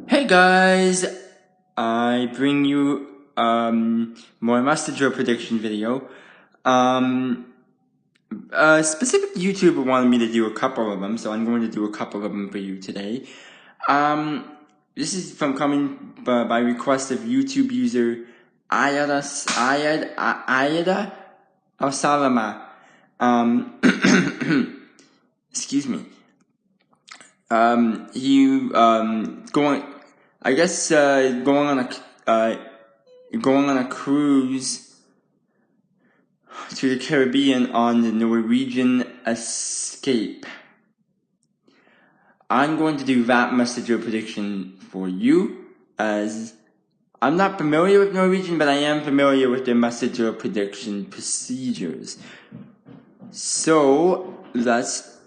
Hey guys, I bring you more Master Joe prediction video. A specific YouTuber wanted me to do a couple of them, so I'm going to do a couple of them for you today. This is from coming by request of YouTube user Iad Elmassalemah. Excuse me. Going on a cruise to the Caribbean on the Norwegian Escape. I'm going to do that message or prediction for you, as I'm not familiar with Norwegian, but I am familiar with their message or prediction procedures. So let's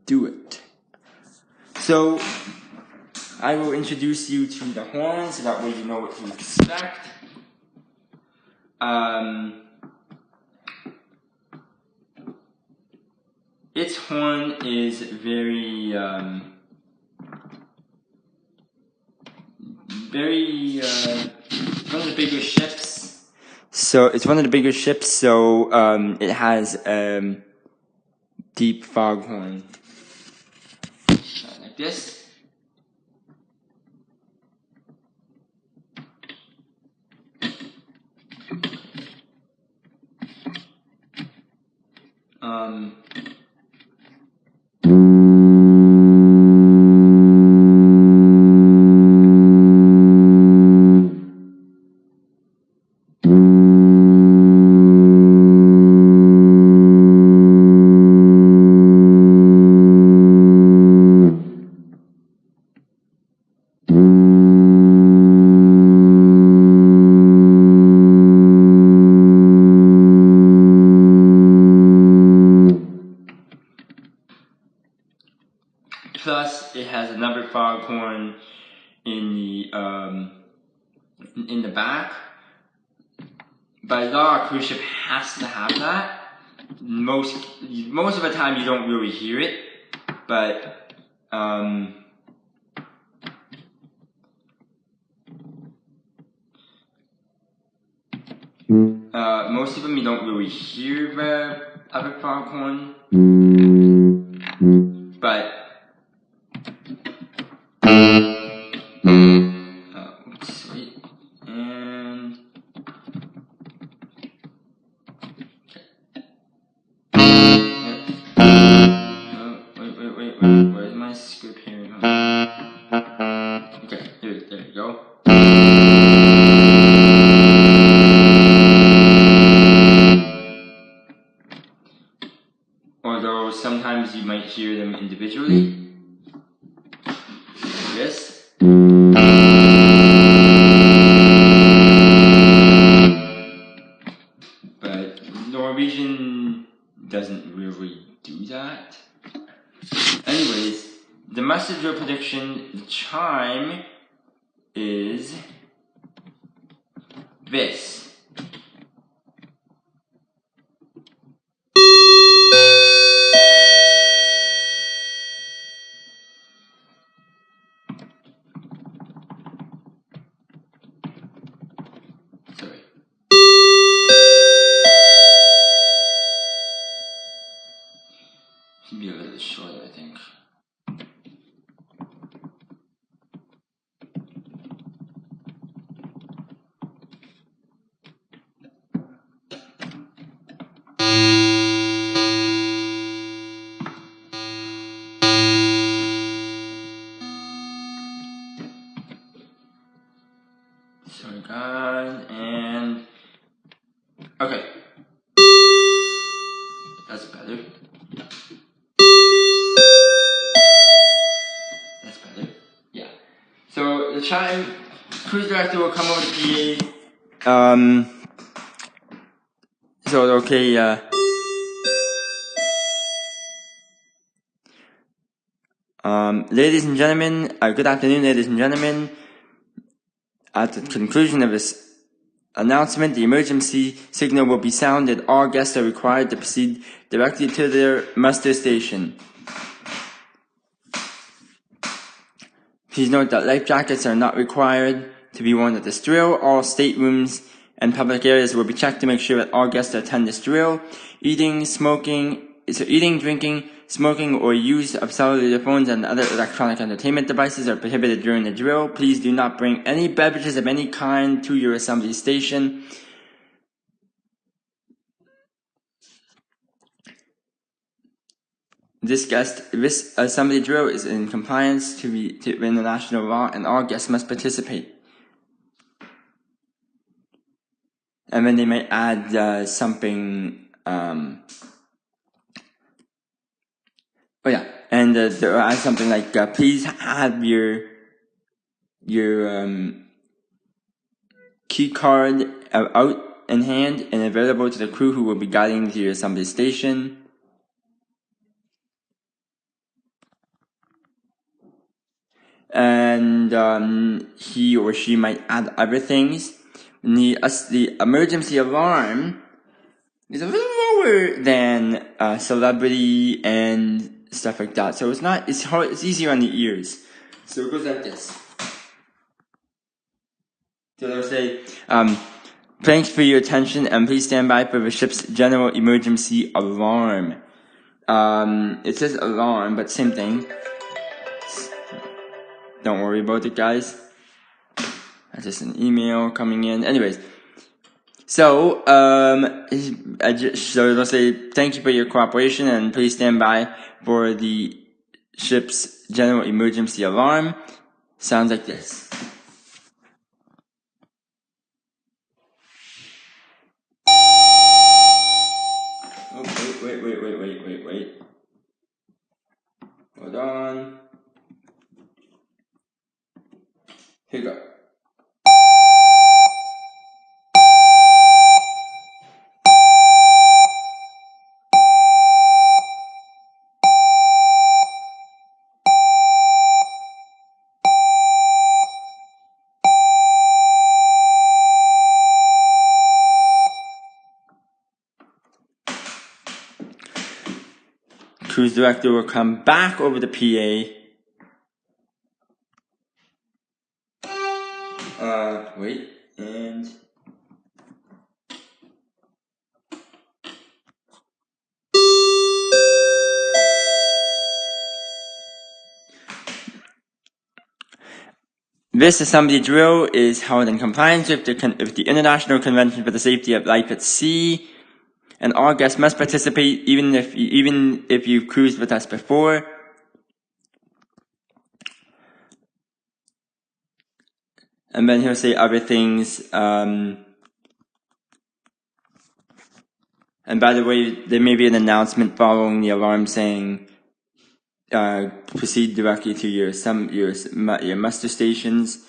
do it. So I will introduce you to the horn, so that way you know what to expect. Its horn is very, one of the bigger ships. So it's one of the bigger ships, so it has deep foghorn. Like this. Plus, it has another foghorn in the back. By law, a cruise ship has to have that. Most of the time, you don't really hear it, but most of them you don't really hear the other foghorn, but. Where's my script here? Okay, there you go. Although sometimes you might hear them individually. Yes. But Norwegian doesn't really do that. Anyways, the message or prediction, the chime is this. Sorry. Should be a little shorter, I think. Sorry guys, and okay. That's better. That's better. Yeah. So the chime, cruise director will come over to PA. So okay. Ladies and gentlemen, good afternoon, ladies and gentlemen. At the conclusion of this announcement, the emergency signal will be sounded. All guests are required to proceed directly to their muster station. Please note that life jackets are not required to be worn at this drill. All staterooms and public areas will be checked to make sure that all guests attend this drill. Eating, drinking, smoking, or use of cellular phones and other electronic entertainment devices are prohibited during the drill. Please do not bring any beverages of any kind to your assembly station. This assembly drill is in compliance to international law, and all guests must participate. And then they might add something. They'll add something like, please have your key card out in hand and available to the crew who will be guiding to your assembly station. And he or she might add other things. The emergency alarm is a little lower than celebrity and stuff like that. So it's easier on the ears. So it goes like this. So they'll say, thanks for your attention and please stand by for the ship's general emergency alarm. It says alarm, but same thing. Don't worry about it, guys. That's just an email coming in. Anyways, so they'll say thank you for your cooperation and please stand by for the ship's general emergency alarm. Sounds like this. Oh, wait. Hold on. Here you go. Cruise director will come back over the PA. This assembly drill is held in compliance with the International Convention for the Safety of Life at Sea, and all guests must participate even if you've cruised with us before. And then he'll say other things. And by the way, there may be an announcement following the alarm saying, proceed directly to your muster stations.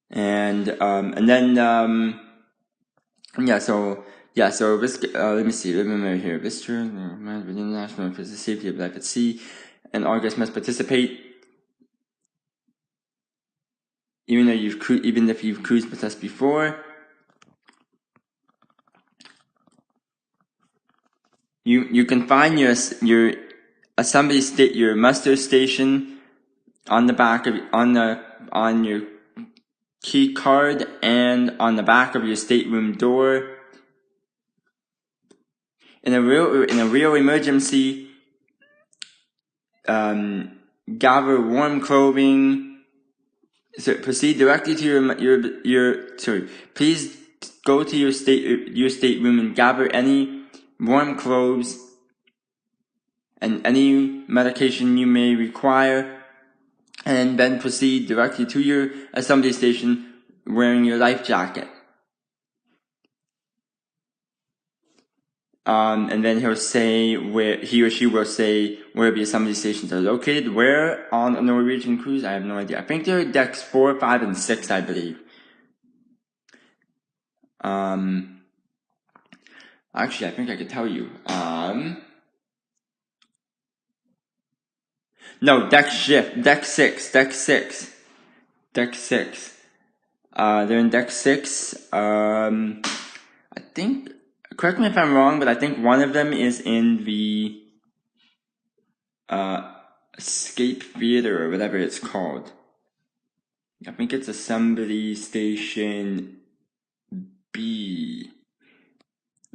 And then so this, let me see, remember here, this true, international for the safety of life at sea, and all guests must participate, even if you've cruised with us before. You can find your assembly your muster station on the back of on your key card and on the back of your stateroom door. In a real emergency, gather warm clothing. So proceed directly to please go to your stateroom and gather any warm clothes and any medication you may require, and then proceed directly to your assembly station wearing your life jacket. And then he or she will say where the assembly stations are located. Where on a Norwegian cruise? I have no idea. I think they're decks 4, 5, and 6, I believe. Actually, I think I could tell you. No, deck 6. They're in deck 6. I think, correct me if I'm wrong, but I think one of them is in the, escape theater or whatever it's called. I think it's Assembly Station B.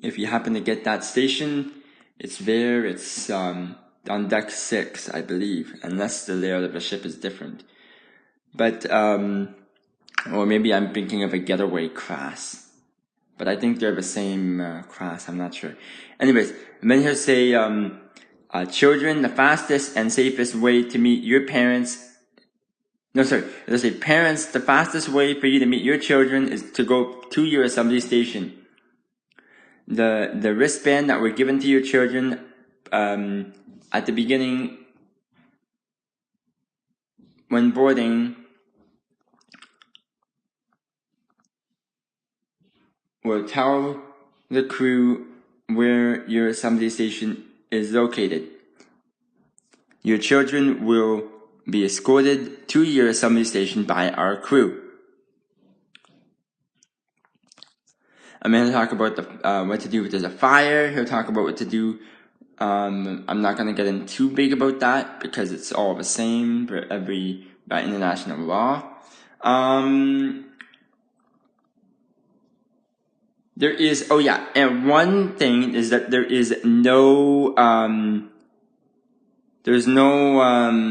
If you happen to get that station, it's there. It's on deck 6, I believe, unless the layout of the ship is different. But or maybe I'm thinking of a getaway class. But I think they're the same class. I'm not sure. Anyways, and then here say, children, the fastest and safest way to meet your parents. No, sorry. It'll say, parents, the fastest way for you to meet your children is to go to your assembly station. The wristband that were given to your children at the beginning when boarding will tell the crew where your assembly station is located. Your children will be escorted to your assembly station by our crew. I'm going to talk about what to do if there's a fire. He'll talk about what to do. I'm not going to get in too big about that because it's all the same for by international law. There is, oh yeah, and one thing is that there is no, there's no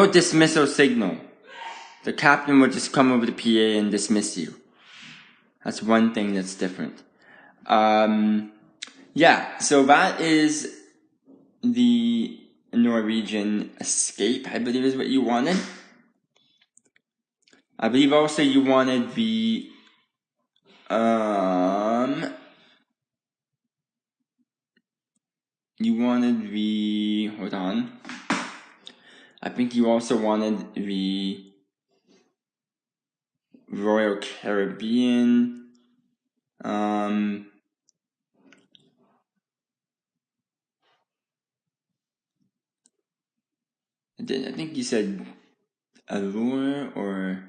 dismissal signal. The captain will just come over the PA and dismiss you. That's one thing that's different. Yeah, so that is the Norwegian escape, I believe is what you wanted. I believe also you wanted the, hold on. I think you also wanted the Royal Caribbean, I think you said Luer or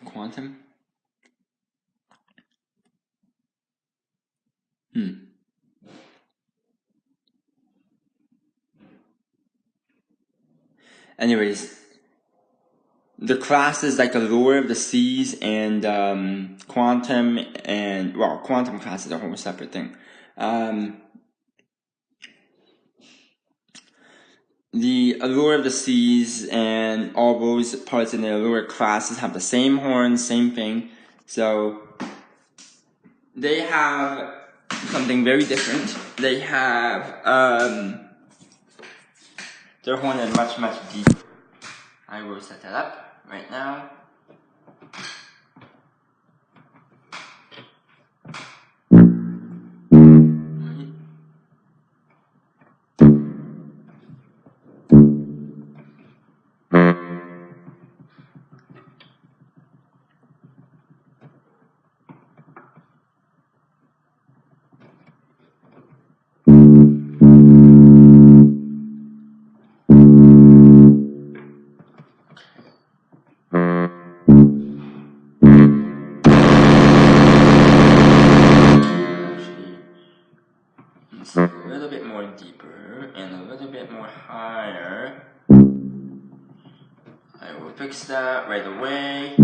Quantum. Anyways, the classes like Allure of the Seas and Quantum and, well, Quantum class is a whole separate thing. The Allure of the Seas and all those parts in the Allure classes have the same horns, same thing. So they have something very different. They have their horn is much, much deeper. I will set that up right now. A little bit more deeper and a little bit more higher. I will fix that right away.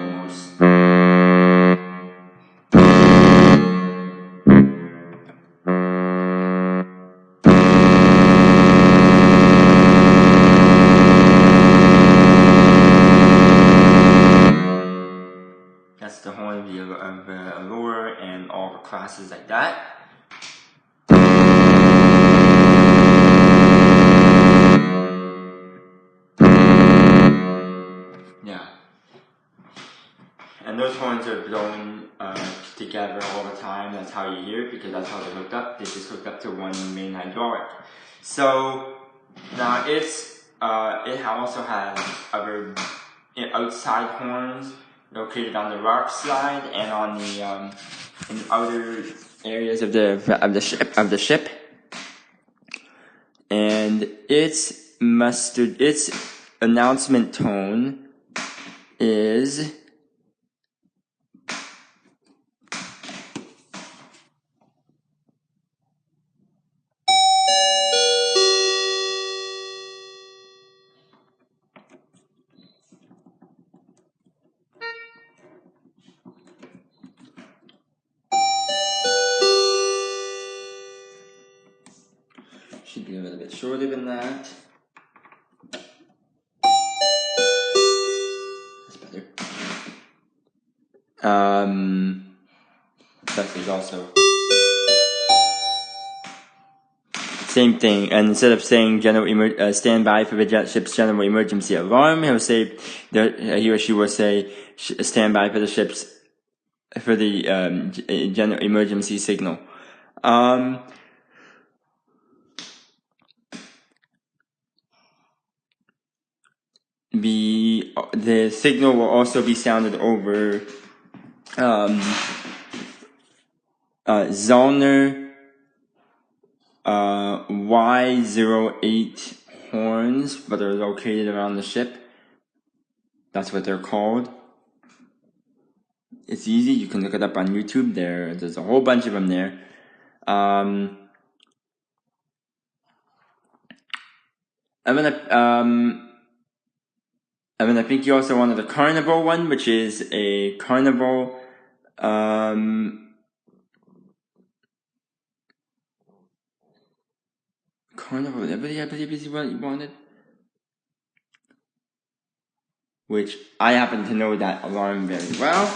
Almost. That's the horn of the Allure and all the classes like that. Yeah. And those horns are blown together all the time. That's how you hear it because that's how they're hooked up. They just hooked up to one main hydraulic. So now it also has other outside horns located on the rock slide and on the in other areas of the ship. And its announcement tone is should be a little bit shorter than that. That's better. That is also same thing. And instead of saying stand by for the ship's general emergency alarm, he'll say he or she will say stand by for the ship's general emergency signal. The signal will also be sounded over Zollner Y08 horns that are located around the ship. That's what they're called. It's easy. You can look it up on YouTube. There's a whole bunch of them there. And then I think you also wanted a Carnival one, which is a Carnival. Carnival, I believe is what you wanted. Which I happen to know that alarm very well.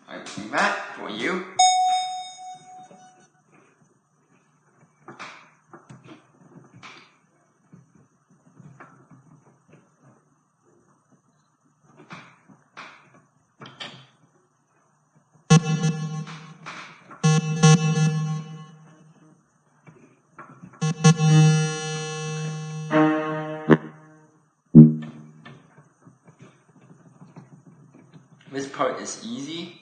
I will do that for you. This part is easy.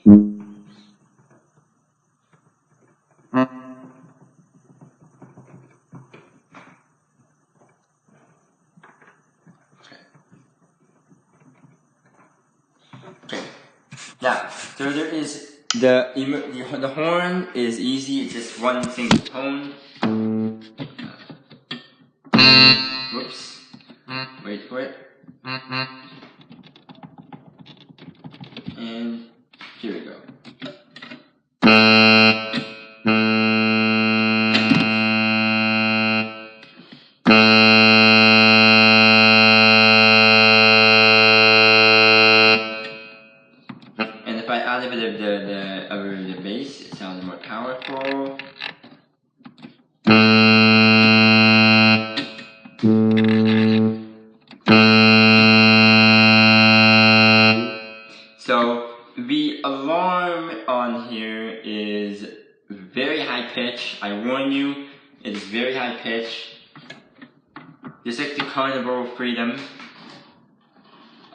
Okay. Now, so there is the horn is easy. It's just one single tone. Whoops. Wait for it. And here we go. And if I add a bit of the bass, it sounds more powerful. So the alarm on here is very high pitch. I warn you, it is very high pitch. Just like the Carnival Freedom.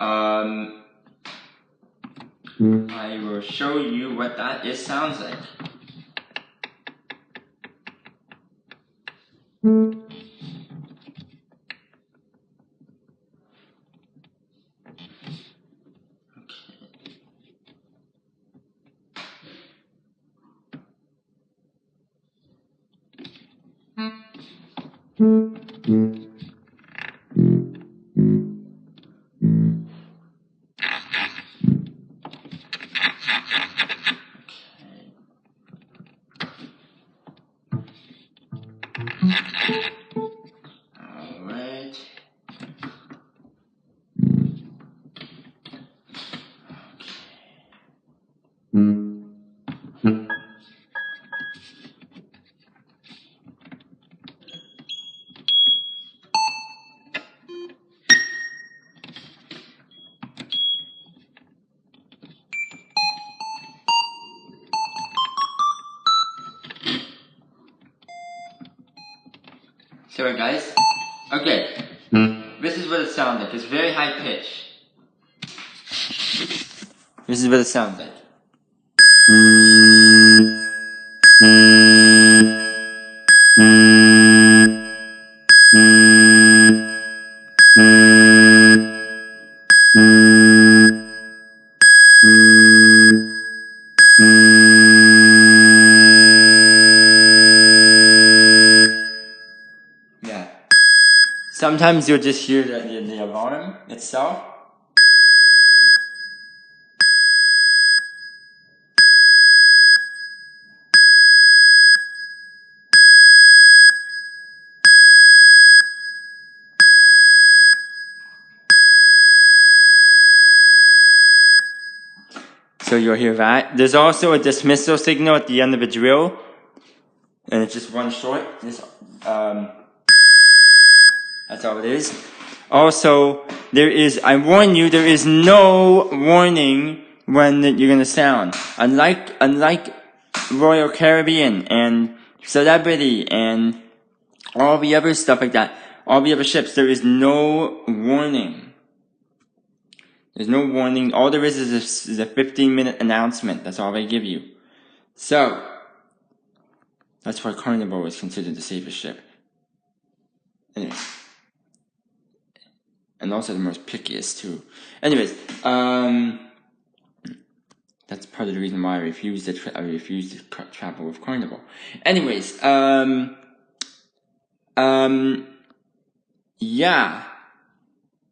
I will show you what that sounds like. Alright. Sorry guys. Okay. This is what it sounds like. It's very high pitch. This is what it sounds like. Sometimes you'll just hear the alarm itself. So you'll hear that. There's also a dismissal signal at the end of a drill. And it's just one short. That's all it is. Also, I warn you, there is no warning when you're gonna sound. Unlike Royal Caribbean and Celebrity and all the other stuff like that, all the other ships, there is no warning. There's no warning. All there is a 15-minute announcement. That's all they give you. So, that's why Carnival is considered the safest ship. Anyways. And also the most pickiest, too. Anyways, that's part of the reason why I refused to travel with Carnival. Anyways, yeah.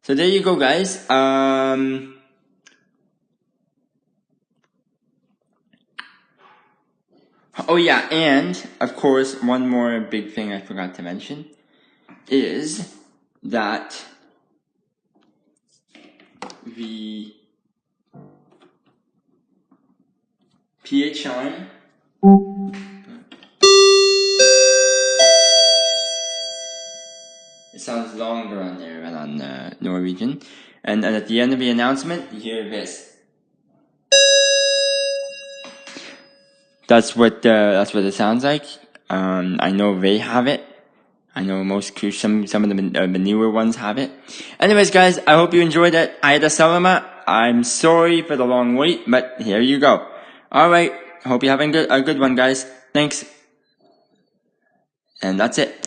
So there you go, guys. Oh yeah, and of course, one more big thing I forgot to mention is that the PH chime it sounds longer on there than on Norwegian, and at the end of the announcement, you hear this. That's what it sounds like. I know they have it. I know most cruise, some of the newer ones have it. Anyways, guys, I hope you enjoyed it. Iad Elmassalemah. I'm sorry for the long wait, but here you go. Alright, hope you're having a good one, guys. Thanks. And that's it.